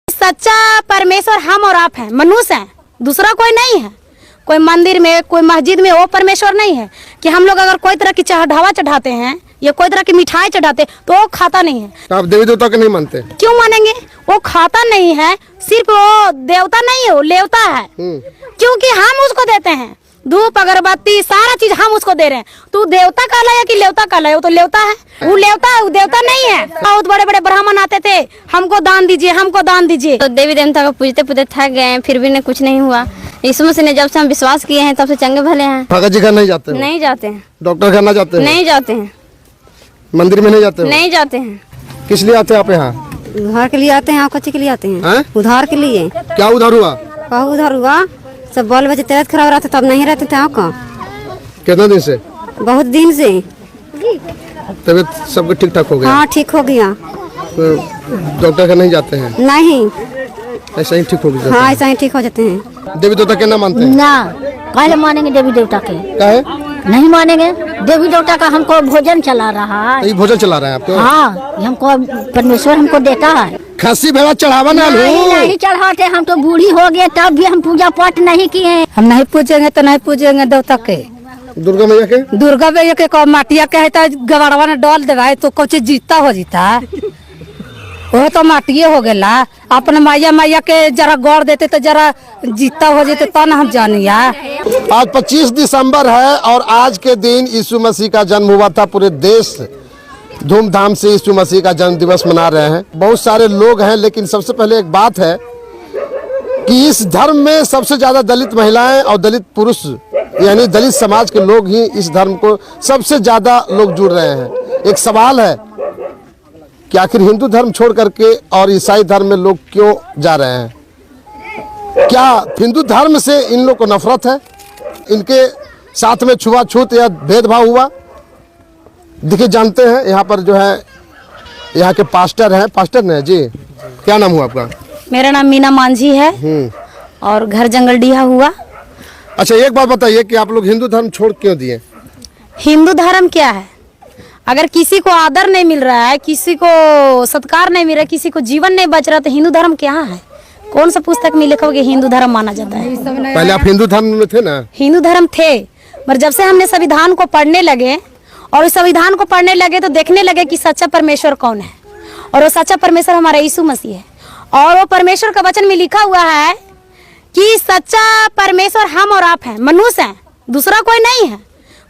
सच्चा परमेश्वर हम और आप हैं, मनुष्य हैं, दूसरा कोई नहीं है। कोई मंदिर में, कोई मस्जिद में वो परमेश्वर नहीं है कि हम लोग अगर कोई तरह की चढ़ावा चढ़ाते हैं या कोई तरह की मिठाई चढ़ाते तो वो खाता नहीं है। तो आप देवी देवता को नहीं मानते? क्यों मानेंगे? वो खाता नहीं है, सिर्फ वो देवता नहीं है, वो लेवता है। क्योंकि हम उसको देते हैं धूप अगरबत्ती सारा चीज हम उसको दे रहे हैं। तो देवता काला है कि लेवता काला है? वो तो लेवता है, वो लेवता है, वो देवता नहीं है। बहुत बड़े बड़े ब्राह्मण आते थे, हमको दान दीजिए, हमको दान दीजिए। तो देवी देवता को पूजते पूजते थक गए, फिर भी कुछ नहीं हुआ। यीशु मसीह ने जब से हम विश्वास किए हैं तब से चंगे भले हैं। भगत जी घर नहीं जाते हो? नहीं जाते हैं। डॉक्टर घर ना जाते हैं? नहीं जाते हैं। मंदिर में नहीं जाते हो? नहीं जाते हैं। किस लिए आते हैं आप यहाँ? उधार के लिए आते हैं। आप के लिए आते हैं? हैं? उधार के लिए। क्या उधार हुआ? कहा उधार हुआ? सब बाल बच्चे तबीयत खराब रहते तब नहीं रहते थे। आपका कितना दिन से? बहुत दिन से। तबीयत सबके ठीक ठाक हो गया? हाँ ठीक हो गया। तो डॉक्टर घर नहीं जाते हैं? नहीं, ऐसा ही ठीक हो गया? हाँ ऐसा ही ठीक हो जाते हैं। देवी देवता के ना मानते हैं? ना, काहे मानेंगे देवी देवता के? काहे? नहीं मानेंगे। देवी देवता का हमको भोजन चला रहा है। तो ये भोजन चला रहे हैं आपको? हाँ, ये हमको परमेश्वर हमको देता है। खस्सी भेड़ा चढ़ावा ना लो। नहीं चढ़ाते, हम तो बूढ़ी हो गए तब भी हम पूजा पाठ नहीं किए। हम नहीं पूजेंगे तो नहीं पूजेंगे देवता के। दुर्गा मैया के? दुर्गा मैया के माटिया के है तो गवाड़वा ने डाल देवा तो कुछ जीता हो जीता। वो तो माटिए हो गया। अपने मैया के जरा गौर देते तो जरा जीता हो जाते तो ना हम जानिया। आज 25 दिसंबर है और आज के दिन यीशु मसीह का जन्म हुआ था। पूरे देश धूमधाम से यीशु मसीह का जन्म दिवस मना रहे हैं। बहुत सारे लोग हैं, लेकिन सबसे पहले एक बात है कि इस धर्म में सबसे ज्यादा दलित महिलाएं और दलित पुरुष यानी दलित समाज के लोग ही इस धर्म को सबसे ज्यादा लोग जुड़ रहे हैं। एक सवाल है कि आखिर हिंदू धर्म छोड़ करके और ईसाई धर्म में लोग क्यों जा रहे हैं? क्या हिंदू धर्म से इन लोग को नफरत है? इनके साथ में छुआछूत या भेदभाव हुआ? देखिए, जानते हैं यहाँ पर जो है यहाँ के पास्टर हैं। पास्टर ने जी, क्या नाम हुआ आपका? मेरा नाम मीना मांझी है और घर जंगलडीहा हुआ। अच्छा, एक बात बताइए कि आप लोग हिंदू धर्म छोड़ क्यों दिए? हिंदू धर्म क्या है? अगर किसी को आदर नहीं मिल रहा है, किसी को सत्कार नहीं मिल रहा है, किसी को जीवन नहीं बच रहा, तो हिंदू धर्म क्या है? कौन सा पुस्तक में लिखा होगा हिंदू धर्म माना जाता है? पहले आप हिंदू धर्म में थे ना? हिंदू धर्म थे, पर जब से हमने संविधान को पढ़ने लगे और इस संविधान को पढ़ने लगे तो देखने लगे कि सच्चा परमेश्वर कौन है। और वो सच्चा परमेश्वर हमारा यीशु मसीह है। और वो परमेश्वर का वचन में लिखा हुआ है कि सच्चा परमेश्वर हम और आप हैं, मनुष्य हैं, दूसरा कोई नहीं है।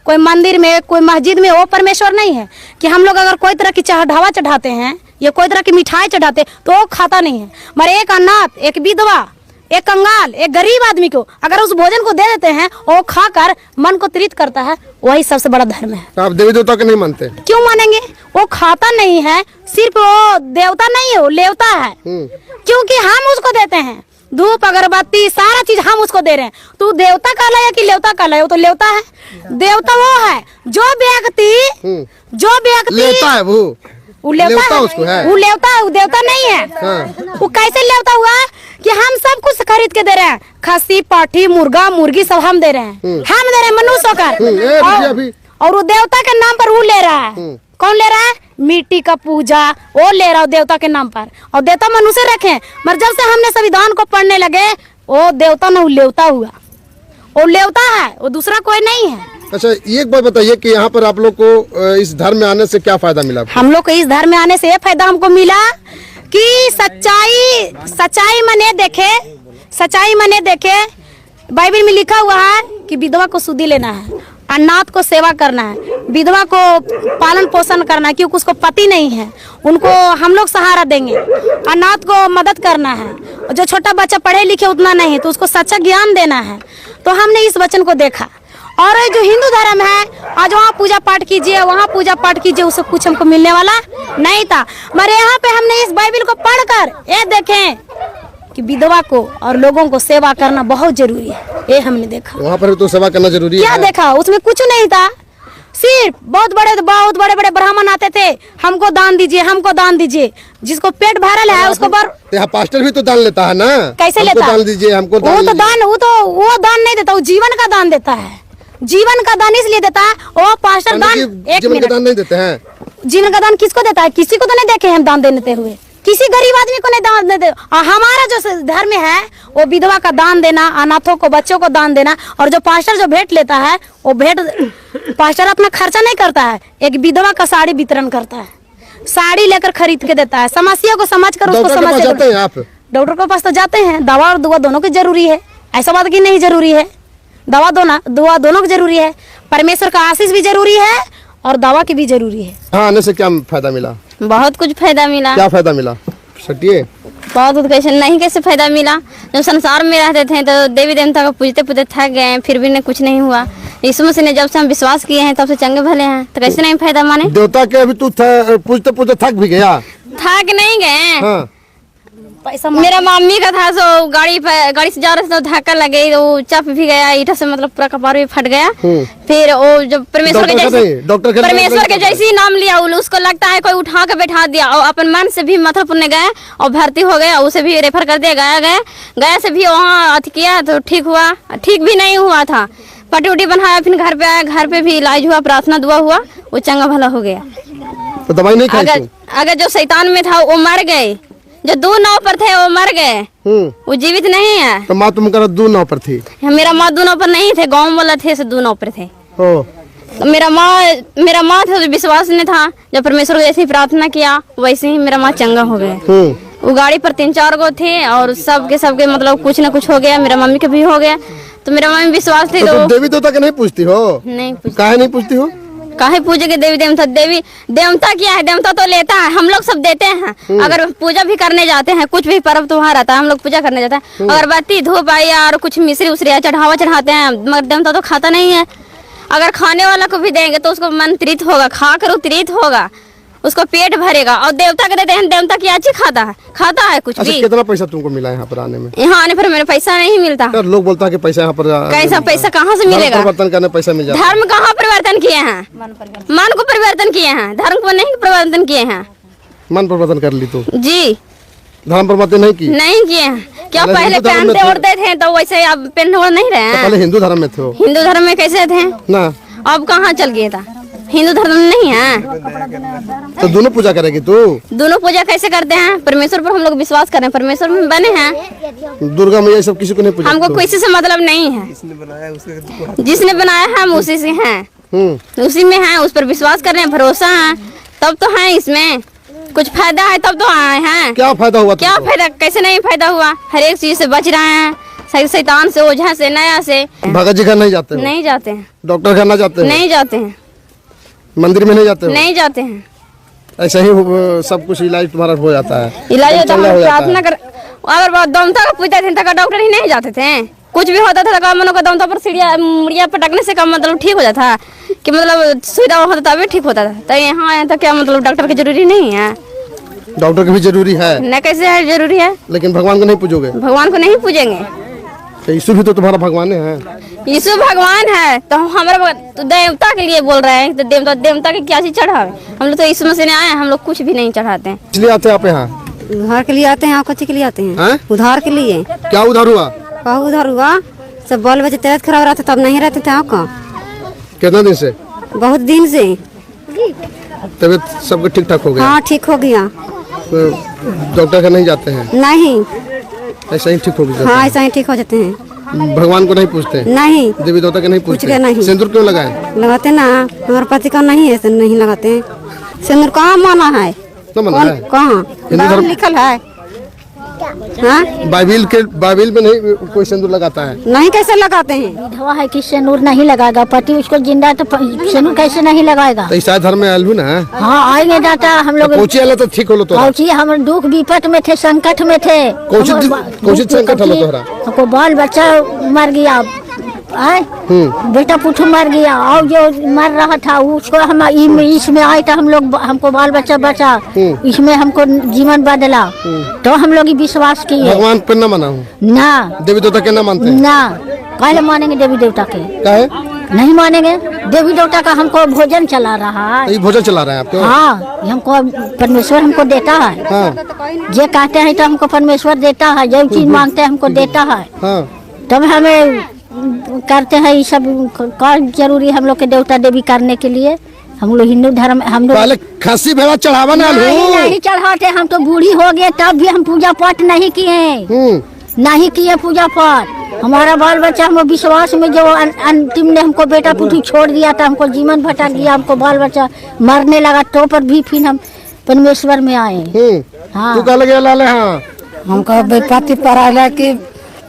कोई मंदिर में, कोई मस्जिद में वो परमेश्वर नहीं है कि हम लोग अगर कोई तरह की चढ़ावा चढ़ाते हैं या कोई तरह की मिठाई चढ़ाते तो वो खाता नहीं है। मगर एक अनाथ, एक विधवा, एक कंगाल, एक गरीब आदमी को अगर उस भोजन को दे देते हैं और वो खाकर मन को तृप्त करता है, वही सबसे बड़ा धर्म है। तो आप देवी देवता को नहीं मानते? क्यों मानेंगे? वो खाता नहीं है, सिर्फ वो देवता नहीं है, वो लेवता है। क्योंकि हम उसको देते हैं धूप अगरबत्ती सारा चीज हम उसको दे रहे हैं। तो देवता काला है कि लेवता काला है? वो तो लेवता है। देवता वो है जो व्यक्ति लेता है, वो लेवता है, उसको है। वो लेवता है, वो देवता नहीं है। हाँ। वो कैसे लेवता हुआ कि हम सब कुछ खरीद के दे रहे हैं, खस्सी पाठी मुर्गा मुर्गी सब हम दे रहे हैं, हम दे रहे हैं मनुष्य होकर। और वो देवता के नाम पर वो ले रहा है। कौन ले रहा है? मिट्टी का पूजा वो ले रहा है देवता के नाम पर। और देवता मनुष्य रखे, मगर जब से हमने संविधान को पढ़ने लगे वो देवता न लेवता हुआ। वो लेवता है, वो दूसरा कोई नहीं है। अच्छा, एक बात बताइए कि यहाँ पर आप लोग को इस धर्म में आने से क्या फायदा मिला? हम लोग को इस धर्म में आने से ये फायदा हमको मिला कि सच्चाई मने देखे। बाइबल में लिखा हुआ है कि विधवा को सुधि लेना है, अनाथ को सेवा करना है, विधवा को पालन पोषण करना है क्योंकि उसको पति नहीं है, उनको हम लोग सहारा देंगे। अनाथ को मदद करना है, जो छोटा बच्चा पढ़े लिखे उतना नहीं है तो उसको सच्चा ज्ञान देना है। तो हमने इस वचन को देखा। और जो हिंदू धर्म है, आज वहाँ पूजा पाठ कीजिए, वहाँ पूजा पाठ कीजिए, उससे कुछ हमको मिलने वाला नहीं था। मगर यहाँ पे हमने इस बाइबल को पढ़कर ये देखें कि विधवा को और लोगों को सेवा करना बहुत जरूरी है। ये हमने देखा। वहाँ पर तो सेवा करना जरूरी है। क्या देखा? उसमें कुछ नहीं था, सिर्फ बहुत बड़े ब्राह्मण आते थे, हमको दान दीजिए, हमको दान दीजिए। जिसको पेट भरल है उसको यहाँ पास्टर भी तो दान लेता है ना? कैसे लेता? दान दीजिए, हमको वो दान नहीं देता, वो जीवन का दान देता है। जीवन का दान इसलिए देता है, वो पास्टर दान जीवन का दान नहीं देते हैं। जीवन का दान किसको देता है? किसी को तो नहीं देखे हम दान देते हुए। किसी गरीब आदमी को नहीं दान दे। और हमारा जो धर्म है वो विधवा का दान देना, अनाथों को, बच्चों को दान देना। और जो पास्टर जो भेंट लेता है वो भेंट पास्टर अपना खर्चा नहीं करता है, एक विधवा का साड़ी वितरण करता है, साड़ी लेकर खरीद के देता है। समस्या को समझ कर उसको समझ जाते हैं आप? डॉक्टर के पास तो जाते हैं, दवा और दुआ दोनों की जरूरी है, ऐसा बात की नहीं जरूरी है। दवा दोनों की जरूरी है, परमेश्वर का आशीष भी जरूरी है और दवा की भी जरूरी है। हाँ, आने से क्या फायदा मिला? बहुत कुछ फायदा मिला। क्या फायदा मिला? सटिए बहुत कुछ कैसे फायदा मिला। जब संसार में रहते थे तो देवी देवता को पूजते पूजते थक गए, फिर भी कुछ नहीं हुआ। यीशु मसीह ने जब से हम विश्वास किए हैं तब से चंगे भले हैं, तो कैसे नहीं फायदा माने। देवता के अभी तू पूजते पूजते थक भी गया? थक नहीं गए। हाँ। पैसा मेरा मम्मी का था, सो गाड़ी से जा रहे थे तो धक्का लगे, वो चप भी गया, ईटा से मतलब पूरा कपार भी फट गया। फिर वो जो परमेश्वर के जैसे ही नाम लिया उसको लगता है कोई उठा के बैठा दिया, और अपन मन से भी मथुरा पुण्य गए और भर्ती हो गए, उसे भी रेफर कर दिया गया से भी वहाँ अति किया तो ठीक हुआ, ठीक भी नहीं हुआ था। पट्टी उट्टी बनाया, फिर घर पे आया, घर पे भी इलाज हुआ, प्रार्थना दुआ हुआ, वो चंगा भला हो गया। तो दवाई नहीं खाई? अगर जो शैतान में था वो मर गए, जो 2 नाव पर थे वो मर गए, वो जीवित नहीं है। तो माँ तुम कह 2 नाव पर थी? मेरा माँ 2 नाव पर नहीं थे, गाँव वाला थे, 2 नाव पर थे। तो मेरा माँ थे तो विश्वास नहीं था, जब परमेश्वर को जैसे ही प्रार्थना किया वैसे ही मेरा माँ चंगा हो गए। वो गाड़ी पर 3-4 गो थे और सबके मतलब कुछ न कुछ हो गया, मेरा मम्मी के भी हो गया। तो मेरा मम्मी विश्वास थी। तो देवी देवता के नहीं पूछती हो? नहीं पूछती। काहे नहीं पूछती हो? काहे पूजेंगे देवी देवता क्या है, देवता तो लेता है, हम लोग सब देते हैं। अगर पूजा भी करने जाते हैं, कुछ भी पर्व त्योहार आता है, हम लोग पूजा करने जाते हैं, अगरबत्ती धूप आई और कुछ मिश्री उसरी चढ़ावा चढ़ाते हैं, मगर देवता तो खाता नहीं है। अगर खाने वाला को भी देंगे तो उसको मन तृप्त होगा, खा कर तृप्त होगा, उसको पेट भरेगा। और देवता के देते हैं, देवता की अच्छी खाता है कुछ भी। कितना पैसा तुमको मिला यहाँ पर आने में? यहाँ आने पर मेरे पैसा नहीं मिलता। लोग बोलता है कि पैसा यहाँ पर कैसा पैसा कहाँ से मिलेगा? परिवर्तन करने पैसा मिल जाता। धर्म कहाँ परिवर्तन किए हैं? मन को परिवर्तन किए हैं, धर्म को नहीं परिवर्तन किए हैं। मन परिवर्तन कर ली तो? जी। धर्म परिवर्तन नहीं किए हैं। क्या पहले पहनते ओढ़ते थे तो वैसे अब पहनते ओढ़ नहीं रहे हैं? पहले हिंदू धर्म में थे। हिंदू धर्म में कैसे थे ना? अब कहाँ चल गए था? हिंदू धर्म में नहीं है। तो दोनों पूजा करेगी तू? दोनों पूजा कैसे करते हैं? परमेश्वर पर हम लोग विश्वास करें, परमेश्वर में बने हैं। दुर्गा मैया सब किसी को नहीं पूजा? हमको किसी से मतलब नहीं है, जिसने बनाया है हम उसी से हैं, उसी में है, उस पर विश्वास कर रहे हैं, भरोसा है, तब तो है। इसमें कुछ फायदा है तब तो आए हैं। क्या फायदा हुआ? क्या फायदा? कैसे नहीं फायदा हुआ? हर एक चीज से बच रहे हैं, शैतान से, ओझा से, नया से। भगत जी घर नहीं जाते? नहीं जाते हैं। डॉक्टर घर ना जाते? नहीं जाते हैं। मंदिर में नहीं जाते? नहीं जाते हैं। ऐसा ही सब कुछ इलाज तुम्हारा हो जाता है? इलाज होता है, प्रार्थना कर। अगर दमता का पूछते थे तो डॉक्टर ही नहीं जाते थे, कुछ भी होता था तो मनो का दमता पर मुड़िया पटकने से कम मतलब ठीक हो जाता है, कि मतलब सुविधा होता तभी ठीक होता था। तो यहाँ आए तो क्या मतलब डॉक्टर की जरूरी नहीं है? डॉक्टर की भी जरूरी है न? कैसे है जरूरी है? लेकिन भगवान को नहीं पूजोगे? भगवान को नहीं पूजेंगे। तो यीशु भी तो तुम्हारा भगवान है। यीशु भगवान है तो हमारा तो देवता के लिए बोल रहे हैं, तो देवता के क्या चीज चढ़ावे? हम लोग तो यीशु मसीह ने आए हैं, हम लोग कुछ भी नहीं चढ़ाते हैं। इसलिए आते हैं आप यहाँ? उधार के लिए आते हैं। कुछ के लिए आते हैं? उधार के लिए। क्या उधार हुआ? बहुत उधार हुआ, सब बाल बच्चे तबियत खराब रहता तब नहीं रहते थे। आपका कितना दिन से? बहुत दिन से। तबियत सबका ठीक ठाक हो गया? हाँ, ठीक हो गया। तो डॉक्टर का नहीं जाते हैं? नहीं, ऐसा ही ठीक हो गया? हाँ, ऐसा ही ठीक हो जाते हैं। भगवान को नहीं पूछते? नहीं। देवी देवता के नहीं पूछते? नहीं। सिंदूर क्यों लगाए? लगाते ना, हमारे पति का नहीं है, नहीं लगाते। सिंदूर कहाँ माना है? कहाँ हिंदू धर्म लिखल है? हाँ? बाइबिल में नहीं कोई सिंदूर लगाता है? नहीं। कैसे लगाते हैं? विधवा है कि सिंदूर नहीं लगाएगा, पति उसको जिंदा तो सिंदूर कैसे नहीं लगाएगा? तो ईसाई धर्म में आयल भी ना? हाँ, आएंगे दादा हम लोग। पहुंची आले तो ठीक होलो? तो हम दुख विपत में थे, संकट में थे। कोशिश संकट होलो तोहरा? हमको बाल बच्चा मर गया, बेटा पुठू मर गया, और जो मर रहा था उसको हम इसमें आए तो हम लोग, हमको बाल बच्चा बचा, इसमें हमको जीवन बदला, तो हम लोग विश्वास किए। भगवान पर न माना हूँ ना? देवी देवता के ना मानते हैं? ना, काहे मानेंगे देवी देवता के? काहे नहीं मानेंगे? देवी देवता का हमको भोजन चला रहा है। ये भोजन चला रहे हैं आपको? हाँ, हमको परमेश्वर हमको देता है। जे कहते हैं तो हमको परमेश्वर देता है, जो चीज मांगते हैं हमको देता है। तब हमें करते हैं ये सब। का जरूरी हम लोग के देवता देवी करने के लिए हम लोग हिंदू धर्म हम लोग पहले खस्सी भेड़ा चढ़ावा ना नहीं चढ़ाते। हम तो बूढ़ी हो गए तब भी हम पूजा पाठ नहीं किए, नहीं किए पूजा पाठ। हमारा बाल बच्चा हम विश्वास में जो अंतिम ने हमको बेटा पुत्री छोड़ दिया था, हमको जीवन भटक गया, हमको बाल बच्चा मरने लगा, तो पर भी फिर हम परमेश्वर में आए। तू कह लगे लाले? हाँ, हमको पति पढ़ा कि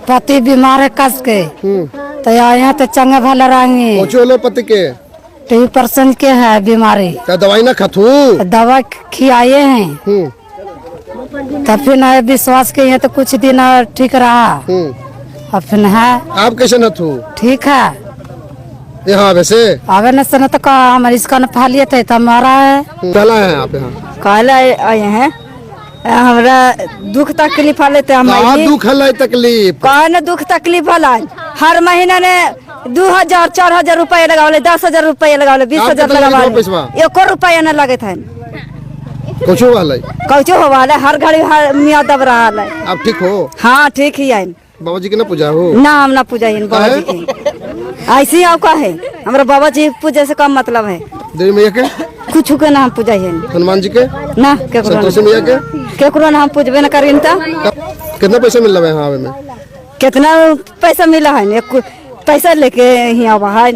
पति बीमार है कस के, तो आए तो चंगे भले रहेंगे। पहुँचो पति के 30% के है बीमारी, तो दवाई ना खातू? दवा खिलाए हैं तब फिर न विश्वास के हैं तो कुछ दिन ठीक रहा। अब फिर है आप कैसे न थू? ठीक है यहाँ वैसे आगे न सना तो हमारे इसका न फालिए थे तो हमारा है। पहला है आप यहाँ काला आए हैं, हमरा दुख तकलीफ वाले थे हम। दुख है तकलीफ कहा न दुख तकलीफ वाला हर महीना ने 2000 4000 रुपया लगावले, 10,000 रुपया लगावले, 20,000 लगावले, 1 रुपया न लगे थे। कुछ वाला कौचो हो वाला हर घड़ी हर मियाँ दब रहा है। आप ठीक हो? हाँ ठीक ही है। बाबा जी की ना पूजा हो? ना हम ना पूजा है बाबा जी की, ऐसे ही आपका है। हमारा बाबा जी पूजा से कम मतलब है। देवी मैया के कुछ के ना हम पूजा है, हनुमान जी के ना संतोषी मैया के केकरो ना हम पूजबे न करीन। कितना पैसा मिल रहा है यहाँ में? कितना पैसा मिला है, पैसा लेके ही आवा है।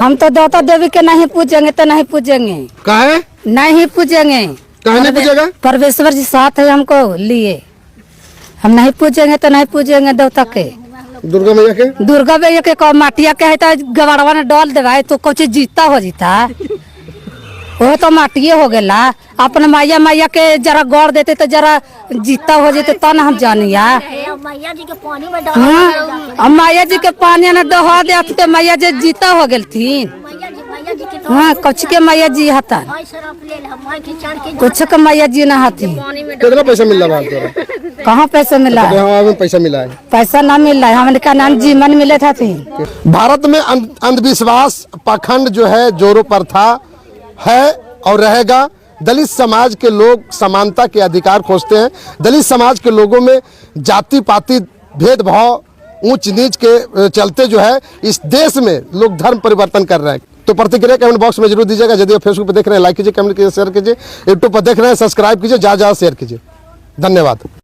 हम तो देवता देवी के नहीं पूजेंगे तो नहीं पूजेंगे। काहे नहीं पूजेंगे? काहे नहीं पूजेगा? परमेश्वर जी साथ है हमको लिए, हम नहीं पूजेंगे तो नहीं पूजेंगे देवता के। दुर्गा मैया के? दुर्गा मैया के माटिया के है तो गवाड़वा ने डाल देवा तो कुछ जीता हो जीता, वो तो माटिए हो गया। अपने मैया मैया के जरा गौर देते तो जरा जीता हो जाते तो ना हम जानिया। मैया जी के पानी में हाँ, मैया जी के पानी में दहा दे मैया जी जीता हो गई थी। हाँ, कुछ के मैया जी हता, कुछ के मैया जी न हती। कितना पैसा मिल रहा है? कहाँ पैसा मिला है? पैसा मिला है? पैसा ना मिल रहा है, हमने का नाम जीवन मिले था। भारत में अंधविश्वास पाखंड जो है जोरों पर था, है और रहेगा। दलित समाज के लोग समानता के अधिकार खोजते हैं। दलित समाज के लोगों में जाति पाति भेदभाव ऊंच नीच के चलते जो है इस देश में लोग धर्म परिवर्तन कर रहे हैं। तो प्रतिक्रिया कमेंट बॉक्स में जरूर दीजिएगा। यदि आप फेसबुक पर देख रहे हैं लाइक कीजिए, कमेंट कीजिए, शेयर कीजिए, यूट्यूब पर देख रहे हैं सब्सक्राइब कीजिए, ज्यादा शेयर कीजिए। धन्यवाद।